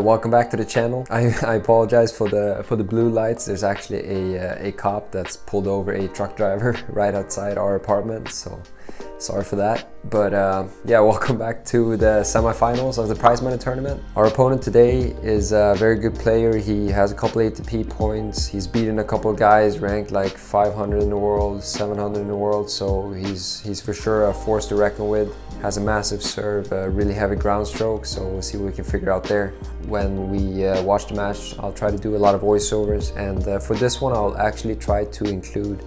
Welcome back to the channel. I apologize for the blue lights. There's actually a cop that's pulled over a truck driver right outside our apartment, so sorry for that. But yeah, welcome back to the semifinals of the prize money tournament. Our opponent today is a very good player. He has a couple ATP points. He's beaten a couple of guys ranked like 500 in the world, 700 in the world, so he's for sure a force to reckon with. Has a massive serve, a really heavy ground stroke, so we'll see what we can figure out there. When we watch the match, I'll try to do a lot of voiceovers, and for this one I'll actually try to include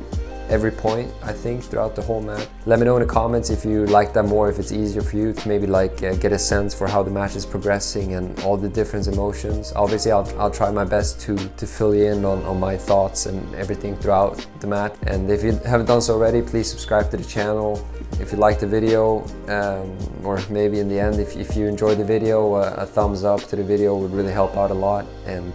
every point, I think, throughout the whole match. Let me know in the comments if you like that more, if it's easier for you to maybe like get a sense for how the match is progressing and all the different emotions. Obviously I'll try my best to fill you in on my thoughts and everything throughout the match. And if you haven't done so already, please subscribe to the channel. If you liked the video, or maybe in the end, if you enjoyed the video, a thumbs up to the video would really help out a lot. And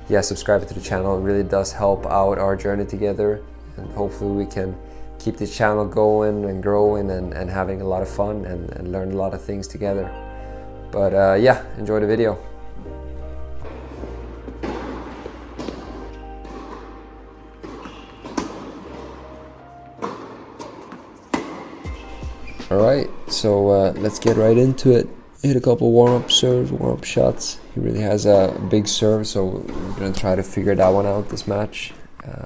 yeah, subscribe to the channel. It really does help out our journey together. And hopefully we can keep the channel going and growing and having a lot of fun and learn a lot of things together. But yeah, enjoy the video. Alright, so let's get right into it. Hit a couple warm-up serves, warm-up shots. He really has a big serve, so we're going to try to figure that one out this match.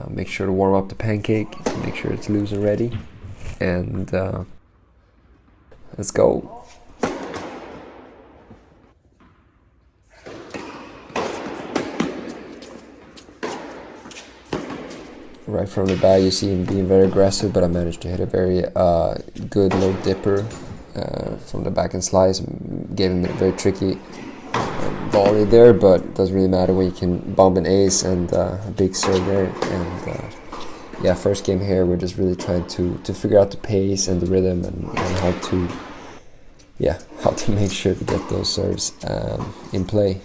Make sure to warm up the pancake, make sure it's loose and ready, and let's go. Right from the bat you see him being very aggressive, but I managed to hit a very good low dipper from the back and slice. Gave him a very tricky volley there, but it doesn't really matter when you can bomb an ace and a big serve there. And yeah, first game here we're just really trying to figure out the pace and the rhythm and how to make sure to get those serves in play.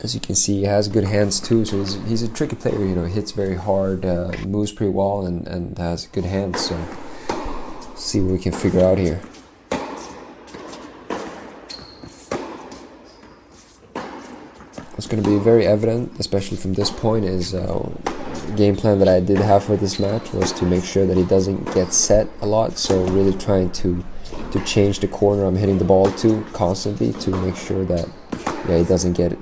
As you can see, he has good hands too, so he's a tricky player. You know, he hits very hard, moves pretty well, and has good hands. So see what we can figure out here. What's going to be very evident, especially from this point, is the game plan that I did have for this match was to make sure that he doesn't get set a lot. So really trying to change the corner I'm hitting the ball to constantly to make sure that he doesn't get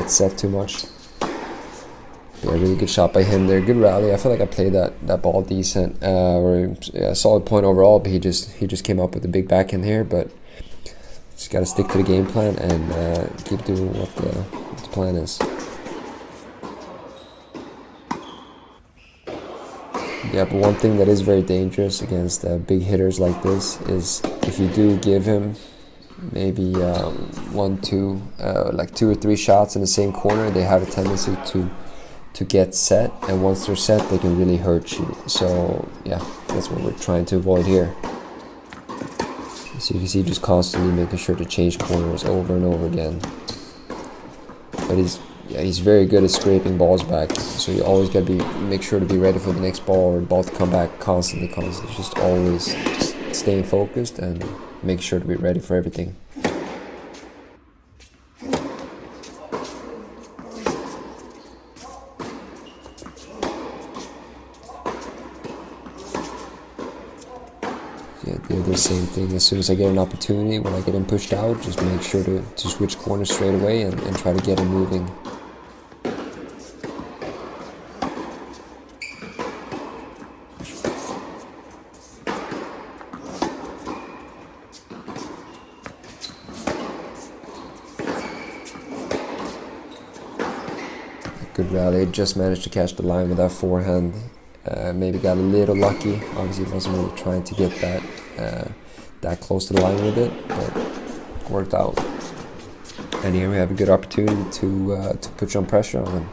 set too much. Yeah, really good shot by him there. Good rally. I feel like I played that ball decent, or a solid point overall. But he just came up with a big backhand here. But just got to stick to the game plan and keep doing what the plan is. Yeah, but one thing that is very dangerous against big hitters like this is if you do give him maybe like two or three shots in the same corner, they have a tendency to get set, and once they're set they can really hurt you. So yeah, that's what we're trying to avoid here. So you can see just constantly making sure to change corners over and over again. But he's very good at scraping balls back, so you always got to make sure to be ready for the next ball or the ball to come back constantly. Just always staying focused and make sure to be ready for everything. Yeah, the same thing. As soon as I get an opportunity, when I get him pushed out, just make sure to switch corners straight away and try to get him moving. Good rally. Just managed to catch the line with that forehand. Maybe got a little lucky. Obviously wasn't really trying to get that close to the line with it, but worked out. And here we have a good opportunity to put some pressure on him.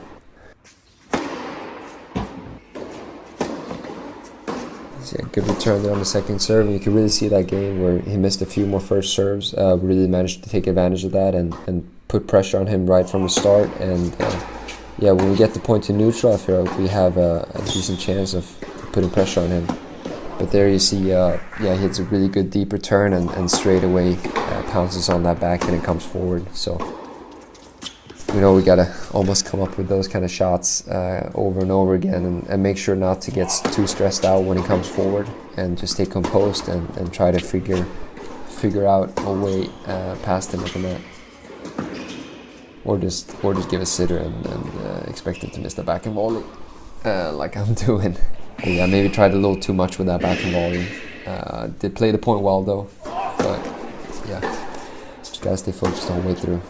So yeah, good return there on the second serve. You can really see that game where he missed a few more first serves. Really managed to take advantage of that and put pressure on him right from the start. And yeah, when we get the point to neutral, I feel like we have a decent chance of putting pressure on him. But there you see, yeah, he hits a really good deep return and straight away pounces on that backhand and comes forward. So, you know, we gotta almost come up with those kind of shots over and over again, and make sure not to get too stressed out when he comes forward, and just stay composed and try to figure out a way past him at the net, or just give a sitter and expect him to miss the backhand volley like I'm doing. But yeah, maybe tried a little too much with that backhand volley. Did play the point well though, but yeah, just gotta stay focused all the way through.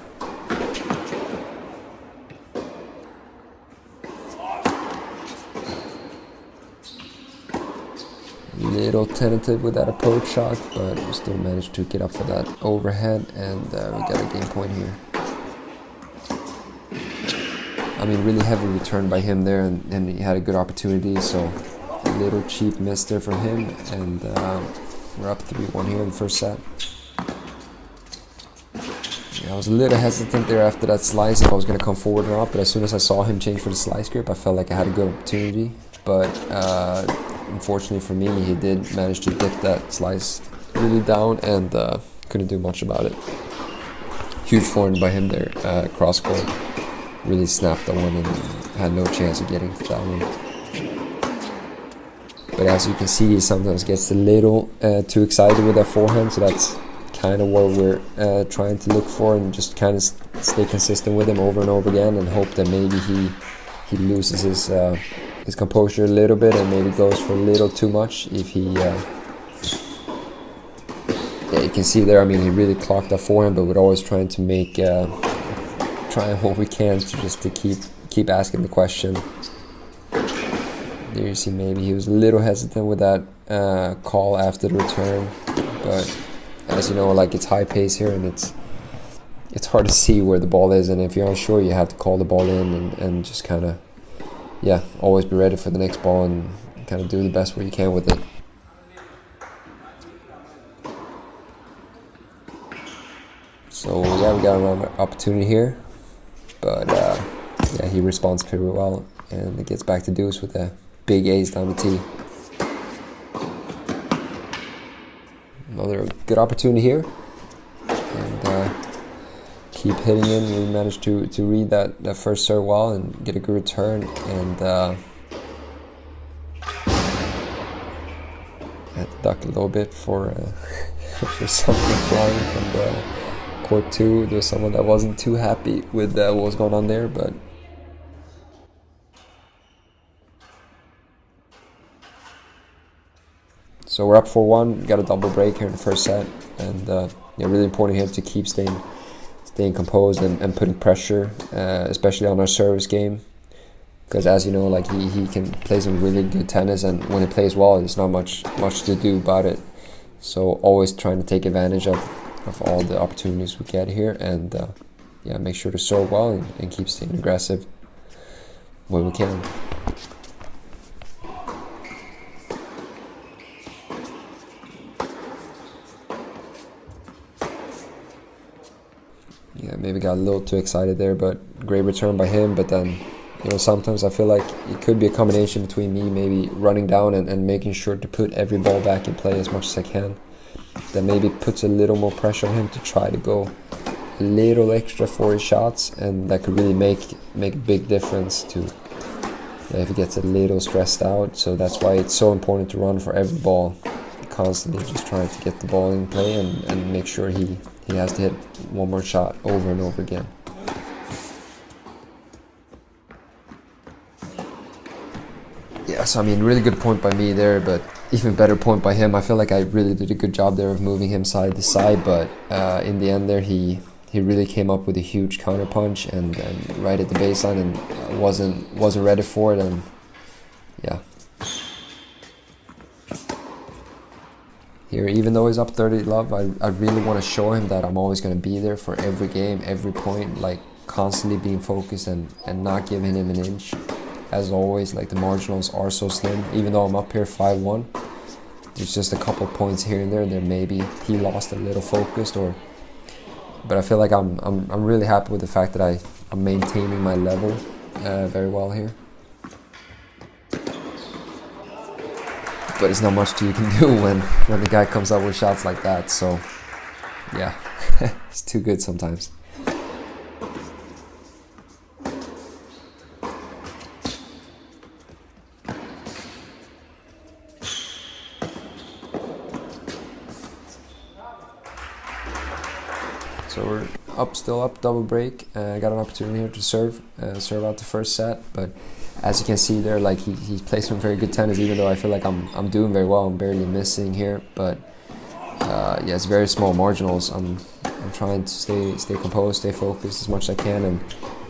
Little tentative with that approach shot, but we still managed to get up for that overhead, and we got a game point here. I mean, really heavy return by him there, and he had a good opportunity, so a little cheap miss there from him, and we're up 3-1 here in the first set. Yeah, I was a little hesitant there after that slice if I was going to come forward or not, but as soon as I saw him change for the slice grip, I felt like I had a good opportunity, but unfortunately for me, he did manage to dip that slice really down, and couldn't do much about it. Huge forehand by him there, cross court. Really snapped that one and had no chance of getting to that one. But as you can see, he sometimes gets a little too excited with that forehand, so that's kind of what we're trying to look for, and just kind of stay consistent with him over and over again, and hope that maybe he loses his composure a little bit and maybe goes for a little too much. If he yeah, you can see there, I mean, he really clocked that forehand, but we're always trying to make trying what we can to keep asking the question. There you see, maybe he was a little hesitant with that call after the return, but as you know, like, it's high pace here, and it's hard to see where the ball is, and if you're unsure, you have to call the ball in and just kind of, yeah, always be ready for the next ball and kind of do the best what you can with it. So yeah, we got another opportunity here, but yeah, he responds pretty well, and it gets back to deuce with a big ace down the tee. Another good opportunity here, and keep hitting in. We managed to read that first serve well and get a good return, and had to duck a little bit for for something flying from the court 2. There was someone that wasn't too happy with what was going on there, but so we're up 4-1. Got a double break here in the first set, and yeah, really important here to keep staying composed and putting pressure, especially on our service game, because as you know, like, he can play some really good tennis, and when he plays well, there's not much to do about it. So always trying to take advantage of all the opportunities we get here, and yeah, make sure to serve well and keep staying aggressive when we can. Yeah, maybe got a little too excited there, but great return by him. But then, you know, sometimes I feel like it could be a combination between me maybe running down and making sure to put every ball back in play as much as I can. That maybe puts a little more pressure on him to try to go a little extra for his shots, and that could really make a big difference to if he gets a little stressed out. So that's why it's so important to run for every ball, constantly just trying to get the ball in play and make sure he has to hit one more shot over and over again. Yeah, so I mean, really good point by me there, but even better point by him. I feel like I really did a good job there of moving him side to side, but in the end there, he really came up with a huge counter punch and right at the baseline, and wasn't ready for it, and yeah. Here, even though he's up 30 love, I really want to show him that I'm always going to be there for every game, every point, like constantly being focused and not giving him an inch. As always, like, the marginals are so slim. Even though I'm up here 5-1, there's just a couple points here and there that maybe he lost a little focus, but I feel like I'm really happy with the fact that I'm maintaining my level very well here. but it's not much you can do when the guy comes up with shots like that. So yeah, it's too good sometimes. So we're still up, double break. I got an opportunity here to serve out the first set, but as you can see there, like he plays some very good tennis, even though I feel like I'm doing very well. I'm barely missing here, but yeah, it's very small marginals. I'm trying to stay composed, stay focused as much as I can,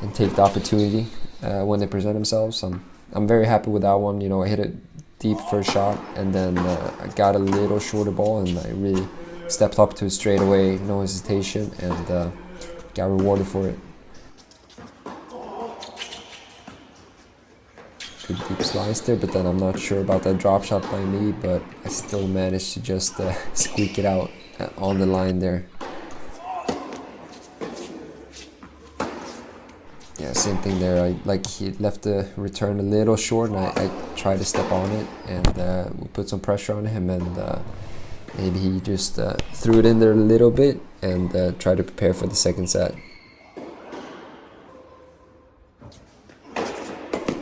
and take the opportunity when they present themselves. I'm very happy with that one. You know, I hit a deep first shot, and then I got a little shorter ball, and I really stepped up to it straight away, no hesitation, and got rewarded for it. Good deep slice there, but then I'm not sure about that drop shot by me, but I still managed to just squeak it out on the line there. Yeah, same thing there. He left the return a little short, and I tried to step on it, and we put some pressure on him, and maybe he just threw it in there a little bit and tried to prepare for the second set.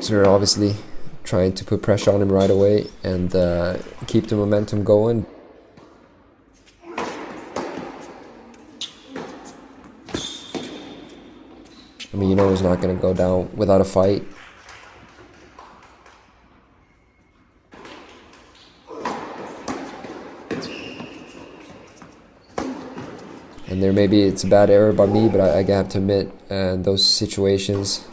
So we're obviously trying to put pressure on him right away and keep the momentum going. I mean, you know he's not going to go down without a fight. And there maybe it's a bad error by me, but I have to admit, in those situations,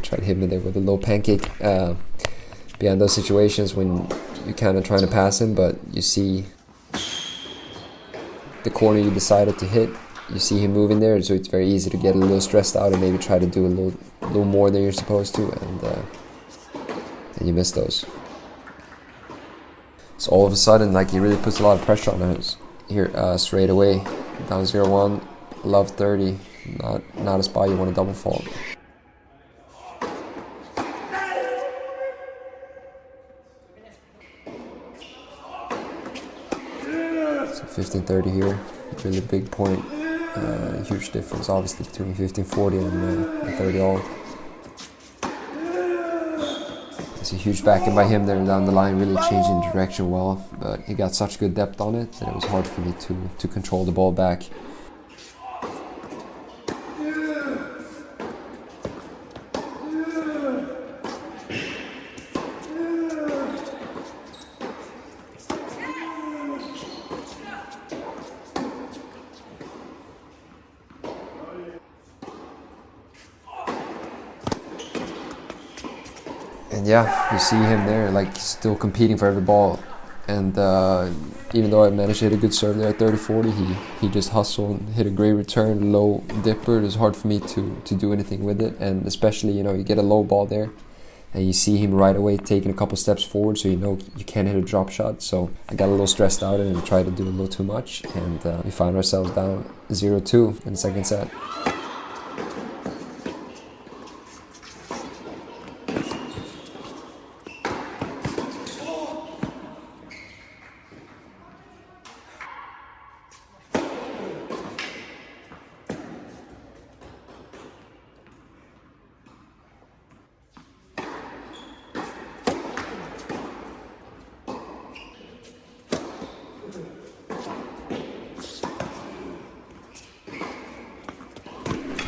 try to hit me there with a low pancake. Beyond those situations when you're kind of trying to pass him, but you see the corner you decided to hit, you see him moving there, so it's very easy to get a little stressed out and maybe try to do a little more than you're supposed to, and you miss those. So all of a sudden, like, he really puts a lot of pressure on us here straight away. Down 0-1, love 30, not a spot you want to double fault. So 15-30 here, really big point. Huge difference obviously between 15-40 and 30 all. It's a huge backing by him there down the line, really changing direction well, but he got such good depth on it that it was hard for me to control the ball back. And yeah, you see him there, like, still competing for every ball. And even though I managed to hit a good serve there at 30-40, he just hustled and hit a great return, low dipper. It was hard for me to do anything with it. And especially, you know, you get a low ball there, and you see him right away taking a couple steps forward, so you know you can't hit a drop shot. So I got a little stressed out and tried to do a little too much. And we find ourselves down 0-2 in the second set.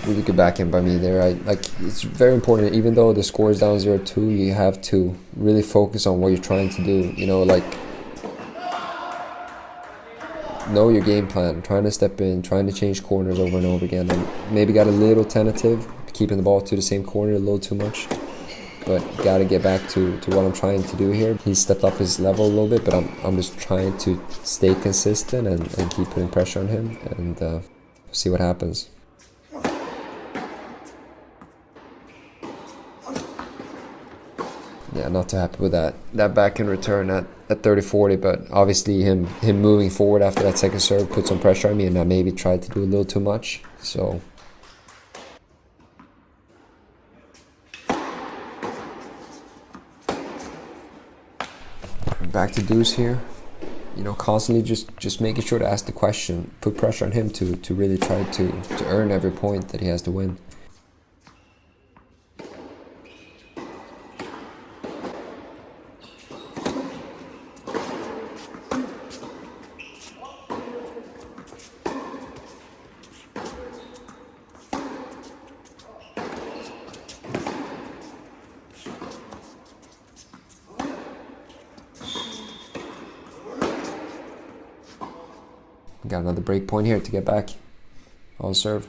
Really good backhand by me there. It's very important, even though the score is down 0-2, you have to really focus on what you're trying to do. You know, like, know your game plan, trying to step in, trying to change corners over and over again. And maybe got a little tentative, keeping the ball to the same corner a little too much. But got to get back to what I'm trying to do here. He stepped up his level a little bit, but I'm just trying to stay consistent and keep putting pressure on him, and see what happens. Yeah, not too happy with that backhand return at 30-40, but obviously him moving forward after that second serve put some pressure on me, and I maybe tried to do a little too much. So back to deuce here. You know, constantly just making sure to ask the question, put pressure on him to really try to earn every point that he has to win. Got another break point here to get back. All serve.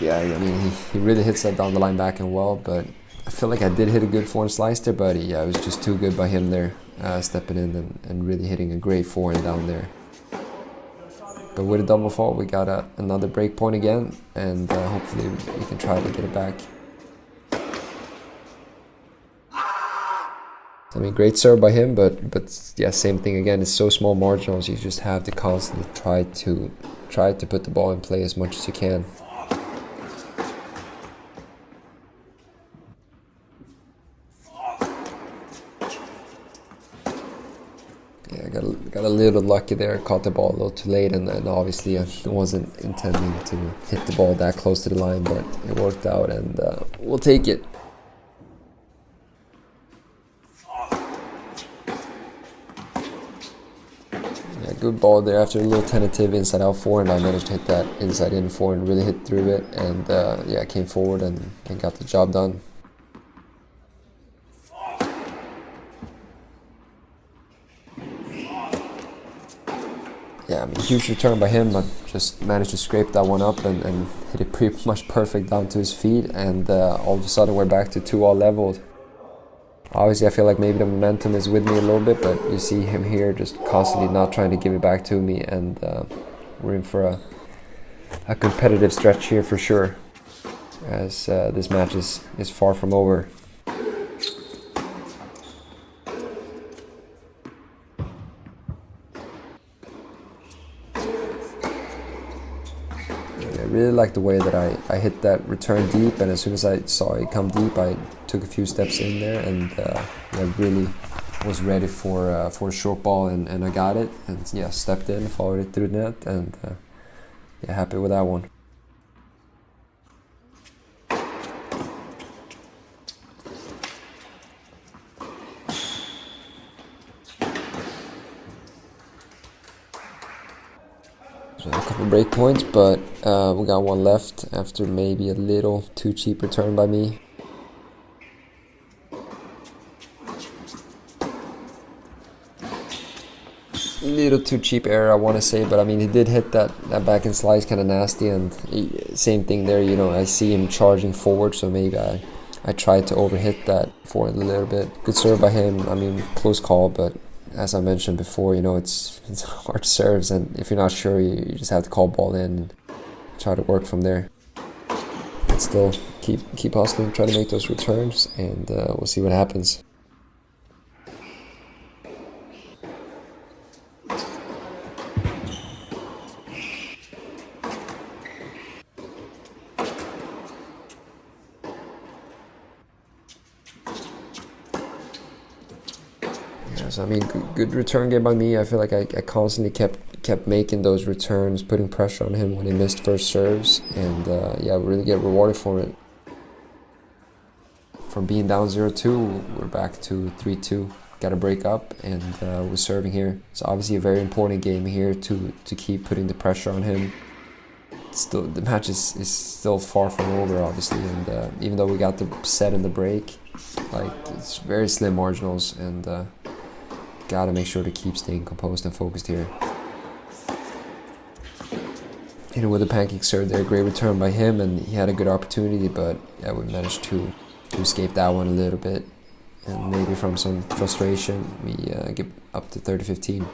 Yeah, I mean, he really hits that down the line back and well, but I feel like I did hit a good forehand slice there, but yeah, it was just too good by him there, stepping in and really hitting a great forehand down there. But with a double fault, we got another break point again, and hopefully we can try to get it back. I mean, great serve by him, but yeah, same thing again. It's so small marginals. You just have to constantly try to put the ball in play as much as you can. Yeah, got a little lucky there. Caught the ball a little too late, and obviously I wasn't intending to hit the ball that close to the line, but it worked out, and we'll take it. Yeah, good ball there. After a little tentative inside out forehand, I managed to hit that inside in forehand, really hit through it, and yeah, came forward and got the job done. Yeah, I mean, huge return by him, but just managed to scrape that one up and hit it pretty much perfect down to his feet, and all of a sudden we're back to 2-all leveled. Obviously, I feel like maybe the momentum is with me a little bit, but you see him here just constantly not trying to give it back to me, and we're in for a competitive stretch here for sure, as this match is far from over. I really like the way that I hit that return deep, and as soon as I saw it come deep, I took a few steps in there, and I really was ready for a short ball, and I got it, and yeah, stepped in, followed it through the net, and yeah, happy with that one. So a couple break points, but we got one left after maybe a little too cheap return by me. Little too cheap error, I want to say, but I mean, he did hit that backhand slice kind of nasty, and same thing there, you know, I see him charging forward, so maybe I tried to overhit that forward a little bit. Good serve by him. I mean, close call, but as I mentioned before, you know, it's hard serves, and if you're not sure, you just have to call ball in and try to work from there. But still, keep hustling, try to make those returns, and we'll see what happens. So I mean, good return game by me. I feel like I constantly kept making those returns, putting pressure on him when he missed first serves, and yeah, we really get rewarded for it. From being down 0-2, we're back to 3-2. Got to break up, and we're serving here. So obviously a very important game here to keep putting the pressure on him. Still, the match is still far from over, obviously, and even though we got the set in the break, like, it's very slim marginals, and gotta make sure to keep staying composed and focused here. You know, with the pancake serve there, great return by him, and he had a good opportunity, but yeah, we managed to escape that one a little bit, and maybe from some frustration we get up to 30-15.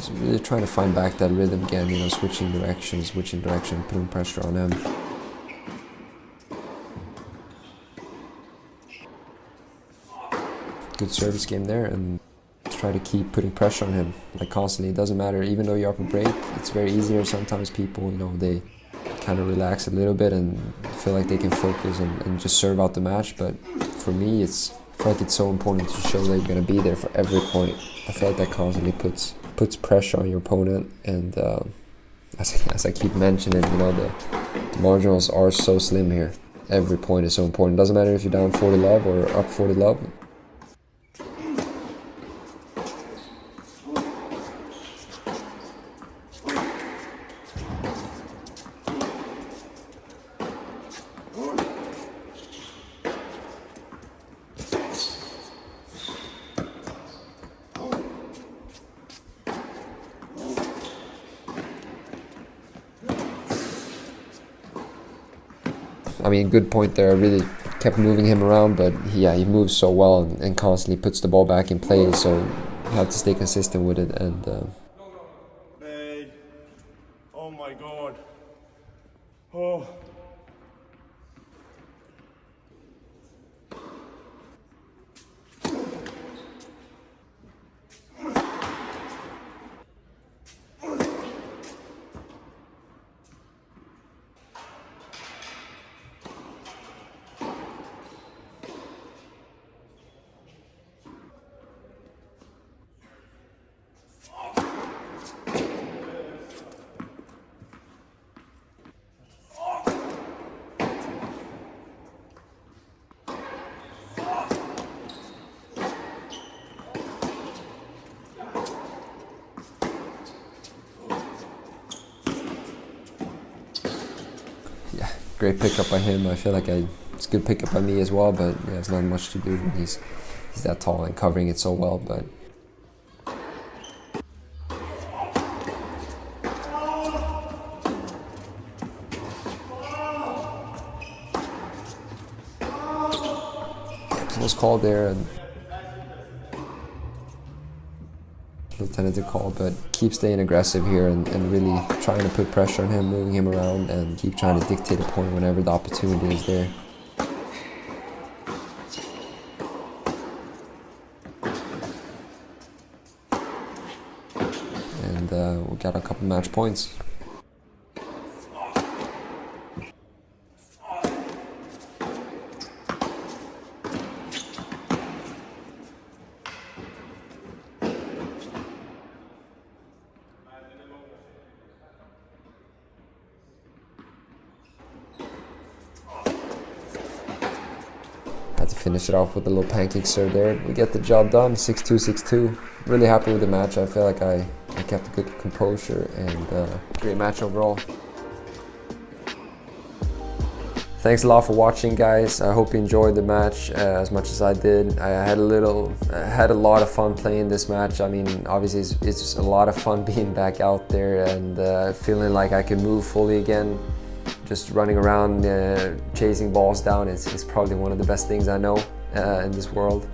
So really trying to find back that rhythm again, you know, switching direction, putting pressure on him. Good service game there, and try to keep putting pressure on him, like constantly. It doesn't matter, even though you're up a break, it's very easier. Sometimes people, you know, they kind of relax a little bit and feel like they can focus and just serve out the match. But for me, I feel like it's so important to show that you're going to be there for every point. I feel like that constantly puts pressure on your opponent, and as I keep mentioning, you know, the marginals are so slim here. Every point is so important. Doesn't matter if you're down 40 love or up 40 love. I mean, good point there. I really kept moving him around, but he moves so well and constantly puts the ball back in play, so you have to stay consistent with it. And Hey. Oh my god. Oh. great pickup by him. I feel like it's a good pickup by me as well, but yeah, it's not much to do when he's that tall and covering it so well. But close call there, and tentative call, but keep staying aggressive here and really trying to put pressure on him, moving him around, and keep trying to dictate a point whenever the opportunity is there. And we got a couple match points. Had to finish it off with a little pancake serve there. We get the job done, 6-2, 6-2. Really happy with the match. I feel like I kept a good composure, and great match overall. Thanks a lot for watching, guys. I hope you enjoyed the match as much as I did. I had a lot of fun playing this match. I mean, obviously it's a lot of fun being back out there and feeling like I can move fully again. Just running around chasing balls down is probably one of the best things I know in this world.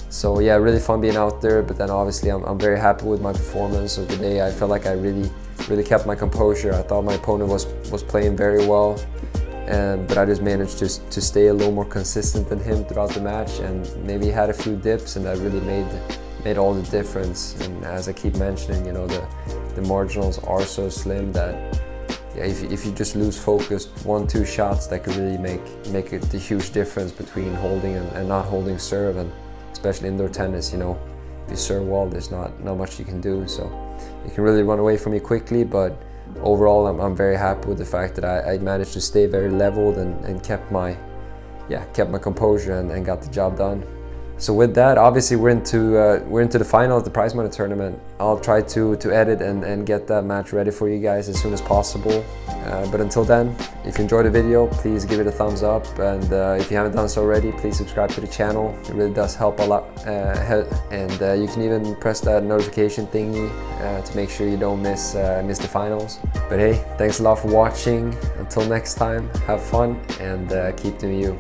So yeah, really fun being out there, but then obviously I'm very happy with my performance of the day. I felt like I really kept my composure. I thought my opponent was playing very well, but I just managed to stay a little more consistent than him throughout the match, and maybe had a few dips, and that really made all the difference. And as I keep mentioning, you know, the marginals are so slim that yeah, if you just lose focus, 1-2 shots, that could really make a huge difference between holding and not holding serve, and especially indoor tennis, you know, if you serve well, there's not much you can do. So you can really run away from me quickly, but overall I'm very happy with the fact that I managed to stay very leveled and kept my composure and got the job done. So with that, obviously we're into the final of the prize money tournament. I'll try to edit and get that match ready for you guys as soon as possible. But until then, if you enjoyed the video, please give it a thumbs up, and if you haven't done so already, please subscribe to the channel. It really does help a lot, and you can even press that notification thingy to make sure you don't miss the finals. But hey, thanks a lot for watching. Until next time, have fun and keep doing you.